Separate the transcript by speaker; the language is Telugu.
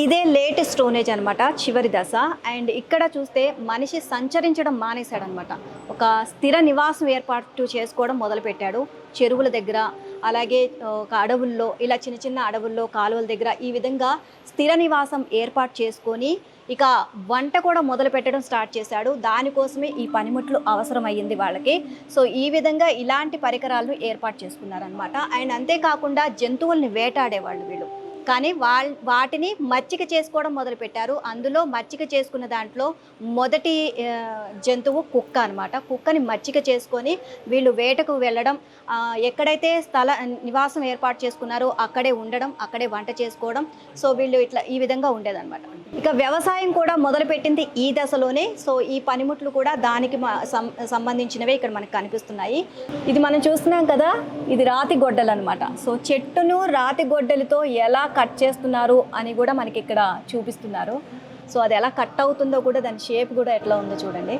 Speaker 1: ఇదే లేట్ స్టోనేజ్ అనమాట, చివరి దశ. అండ్ ఇక్కడ చూస్తే మనిషి సంచరించడం మానేశాడనమాట. ఒక స్థిర నివాసం ఏర్పాటు చేసుకోవడం మొదలుపెట్టాడు. చెరువుల దగ్గర, అలాగే ఒక అడవుల్లో, ఇలా చిన్న చిన్న అడవుల్లో, కాలువల దగ్గర ఈ విధంగా స్థిర నివాసం ఏర్పాటు చేసుకొని ఇక వంట కూడా మొదలు పెట్టడం స్టార్ట్ చేశాడు. దానికోసమే ఈ పనిముట్లు అవసరమయ్యింది వాళ్ళకి. సో ఈ విధంగా ఇలాంటి పరికరాలను ఏర్పాటు చేసుకున్నారనమాట. అండ్ అంతేకాకుండా జంతువుల్ని వేటాడేవాళ్ళు వీళ్ళు. కానీ వాటిని మచ్చిక చేసుకోవడం మొదలుపెట్టారు. అందులో మచ్చిక చేసుకున్న దాంట్లో మొదటి జంతువు కుక్క అనమాట. కుక్కని మచ్చిక చేసుకొని వీళ్ళు వేటకు వెళ్ళడం, ఎక్కడైతే నివాసం ఏర్పాటు చేసుకున్నారో అక్కడే ఉండడం, అక్కడే వంట చేసుకోవడం. సో వీళ్ళు ఇట్లా ఈ విధంగా ఉండేదన్నమాట. ఇక వ్యవసాయం కూడా మొదలుపెట్టింది ఈ దశలోనే. సో ఈ పనిముట్లు కూడా దానికి సంబంధించినవే ఇక్కడ మనకు కనిపిస్తున్నాయి. ఇది మనం చూస్తున్నాం కదా, ఇది రాతి గొడ్డలు అనమాట. సో చెట్టును రాతి గొడ్డలితో ఎలా కట్ చేస్తున్నారు అని కూడా మనకి ఇక్కడ చూపిస్తున్నారు. సో అది ఎలా కట్ అవుతుందో కూడా, దాని షేప్ కూడా ఎట్లా ఉందో చూడండి.